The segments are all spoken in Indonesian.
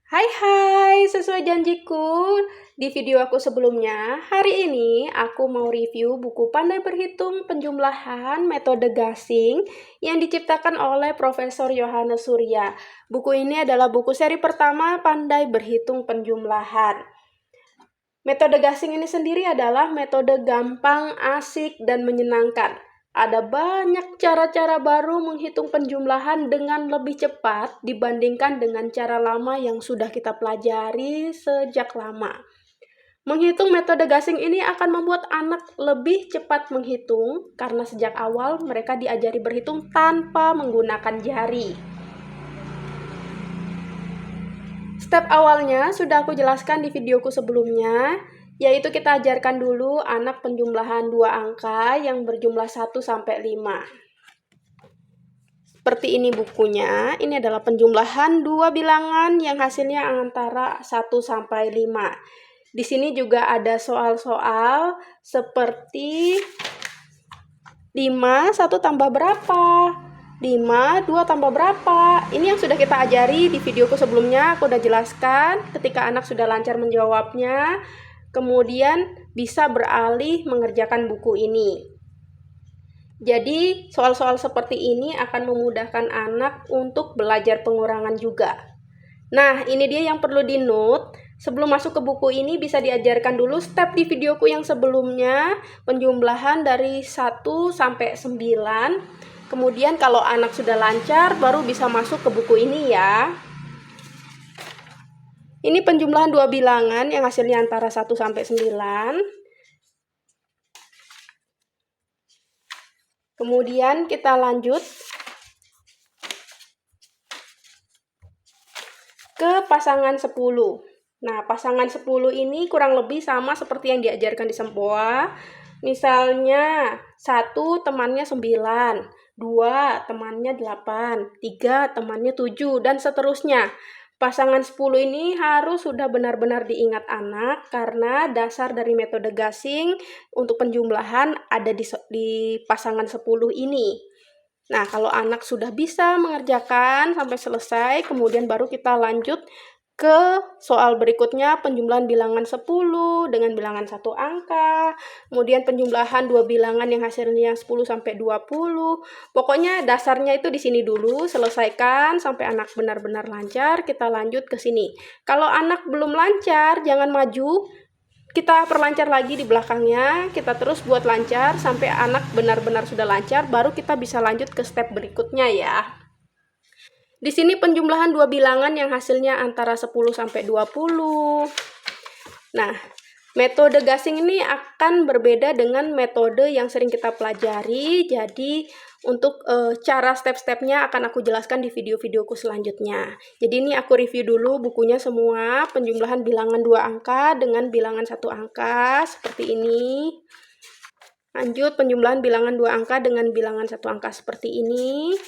Hai hai, sesuai janjiku di video aku sebelumnya, hari ini aku mau review buku Pandai Berhitung Penjumlahan Metode Gasing yang diciptakan oleh Profesor Yohanes Surya. Buku ini adalah buku seri pertama Pandai Berhitung Penjumlahan. Metode gasing ini sendiri adalah metode gampang, asik, dan menyenangkan. Ada banyak cara-cara baru menghitung penjumlahan dengan lebih cepat dibandingkan dengan cara lama yang sudah kita pelajari sejak lama. Menghitung metode gasing ini akan membuat anak lebih cepat menghitung karena sejak awal mereka diajari berhitung tanpa menggunakan jari. Step awalnya sudah aku jelaskan di videoku sebelumnya, yaitu kita ajarkan dulu anak penjumlahan dua angka yang berjumlah 1 sampai 5. Seperti ini bukunya, ini adalah penjumlahan dua bilangan yang hasilnya antara 1 sampai 5. Di sini juga ada soal-soal seperti 5, 1 tambah berapa? 5, 2 tambah berapa? Ini yang sudah kita ajari di videoku sebelumnya, aku udah jelaskan. Ketika anak sudah lancar menjawabnya, kemudian bisa beralih mengerjakan buku ini. Jadi, soal-soal seperti ini akan memudahkan anak untuk belajar pengurangan juga. Nah, ini dia yang perlu di-note. Sebelum masuk ke buku ini bisa diajarkan dulu step di videoku yang sebelumnya, penjumlahan dari 1 sampai 9. Kemudian kalau anak sudah lancar baru bisa masuk ke buku ini ya. Ini penjumlahan dua bilangan yang hasilnya antara 1 sampai 9. Kemudian kita lanjut ke pasangan 10. Nah, pasangan 10 ini kurang lebih sama seperti yang diajarkan di Sempoa. Misalnya, 1 temannya 9, 2 temannya 8, 3 temannya 7, dan seterusnya. Pasangan 10 ini harus sudah benar-benar diingat anak karena dasar dari metode gasing untuk penjumlahan ada di pasangan 10 ini. Nah, kalau anak sudah bisa mengerjakan sampai selesai, kemudian baru kita lanjut ke soal berikutnya, penjumlahan bilangan 10 dengan bilangan 1 angka, kemudian penjumlahan dua bilangan yang hasilnya 10 sampai 20. Pokoknya dasarnya itu di sini dulu, selesaikan sampai anak benar-benar lancar, kita lanjut ke sini. Kalau anak belum lancar, jangan maju, kita perlancar lagi di belakangnya, kita terus buat lancar sampai anak benar-benar sudah lancar, baru kita bisa lanjut ke step berikutnya ya. Di sini penjumlahan dua bilangan yang hasilnya antara 10 sampai 20. Nah, metode gasing ini akan berbeda dengan metode yang sering kita pelajari. Jadi, untuk cara step-stepnya akan aku jelaskan di video-videoku selanjutnya. Jadi ini aku review dulu bukunya semua, penjumlahan bilangan dua angka dengan bilangan satu angka, seperti ini. Lanjut, penjumlahan bilangan dua angka dengan bilangan satu angka seperti ini.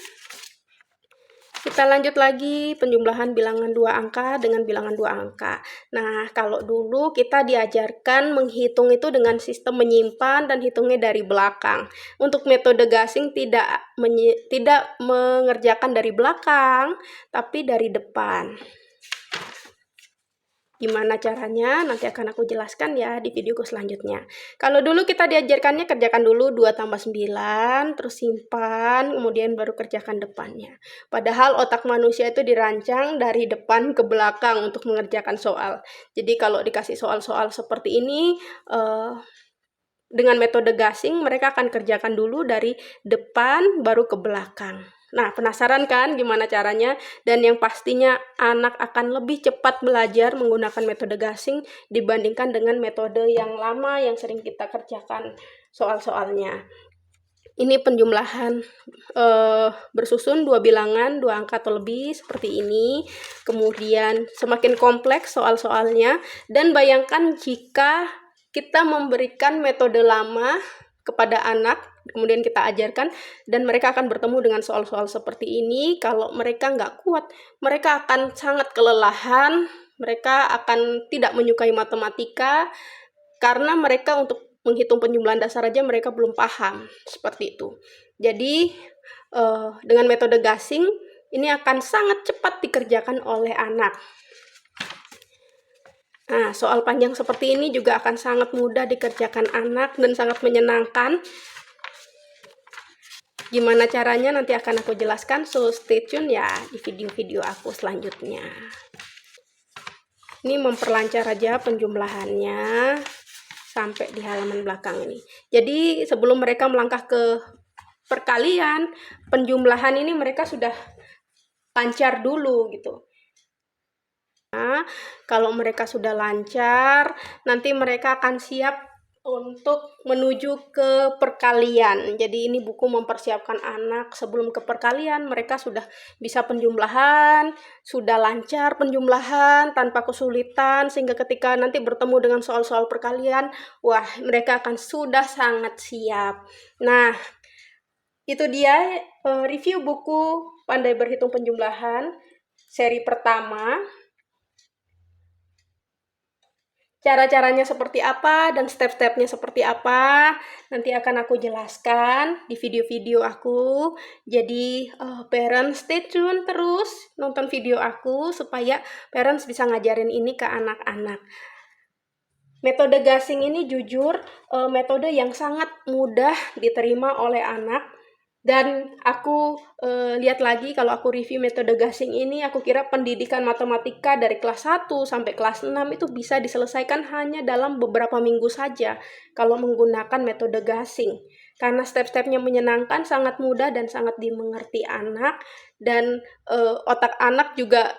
Kita lanjut lagi penjumlahan bilangan dua angka dengan bilangan dua angka. Nah, kalau dulu kita diajarkan menghitung itu dengan sistem menyimpan dan hitungnya dari belakang. Untuk metode gasing tidak mengerjakan dari belakang, tapi dari depan. Gimana caranya? Nanti akan aku jelaskan ya di videoku selanjutnya. Kalau dulu kita diajarkannya kerjakan dulu 2 tambah 9, terus simpan, kemudian baru kerjakan depannya. Padahal otak manusia itu dirancang dari depan ke belakang untuk mengerjakan soal. Jadi kalau dikasih soal-soal seperti ini, dengan metode gasing mereka akan kerjakan dulu dari depan baru ke belakang. Nah, penasaran kan gimana caranya? Dan yang pastinya anak akan lebih cepat belajar menggunakan metode gasing dibandingkan dengan metode yang lama yang sering kita kerjakan soal-soalnya. Ini penjumlahan bersusun dua bilangan, dua angka atau lebih seperti ini. Kemudian semakin kompleks soal-soalnya, dan bayangkan jika kita memberikan metode lama kepada anak, kemudian kita ajarkan, dan mereka akan bertemu dengan soal-soal seperti ini. Kalau mereka nggak kuat, mereka akan sangat kelelahan, mereka akan tidak menyukai matematika, karena mereka untuk menghitung penjumlahan dasar aja mereka belum paham, seperti itu. Jadi, dengan metode gasing, ini akan sangat cepat dikerjakan oleh anak. Nah, soal panjang seperti ini juga akan sangat mudah dikerjakan anak dan sangat menyenangkan. Gimana caranya nanti akan aku jelaskan, so stay tune ya di video-video aku selanjutnya. Ini memperlancar aja penjumlahannya sampai di halaman belakang ini. Jadi sebelum mereka melangkah ke perkalian, penjumlahan ini mereka sudah lancar dulu gitu. Nah, kalau mereka sudah lancar, nanti mereka akan siap untuk menuju ke perkalian. Jadi ini buku mempersiapkan anak sebelum ke perkalian, mereka sudah bisa penjumlahan, sudah lancar penjumlahan tanpa kesulitan, sehingga ketika nanti bertemu dengan soal-soal perkalian, wah, mereka akan sudah sangat siap. Nah, itu dia review buku Pandai Berhitung Penjumlahan seri pertama. Cara-caranya seperti apa dan step-stepnya seperti apa nanti akan aku jelaskan di video-video aku. Jadi parents stay tune terus nonton video aku supaya parents bisa ngajarin ini ke anak-anak. Metode gasing ini jujur metode yang sangat mudah diterima oleh anak. Dan aku lihat lagi kalau aku review metode gasing ini, aku kira pendidikan matematika dari kelas 1 sampai kelas 6 itu bisa diselesaikan hanya dalam beberapa minggu saja kalau menggunakan metode gasing. Karena step-stepnya menyenangkan, sangat mudah dan sangat dimengerti anak, dan otak anak juga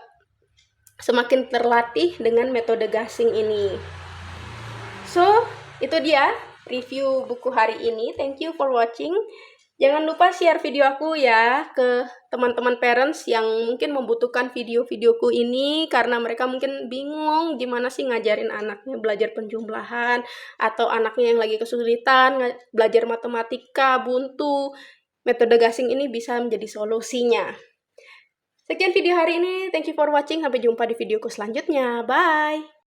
semakin terlatih dengan metode gasing ini. So, itu dia review buku hari ini. Thank you for watching. Jangan lupa share video aku ya ke teman-teman parents yang mungkin membutuhkan video-videoku ini karena mereka mungkin bingung gimana sih ngajarin anaknya belajar penjumlahan atau anaknya yang lagi kesulitan belajar matematika buntu. Metode gasing ini bisa menjadi solusinya. Sekian video hari ini. Thank you for watching. Sampai jumpa di videoku selanjutnya. Bye!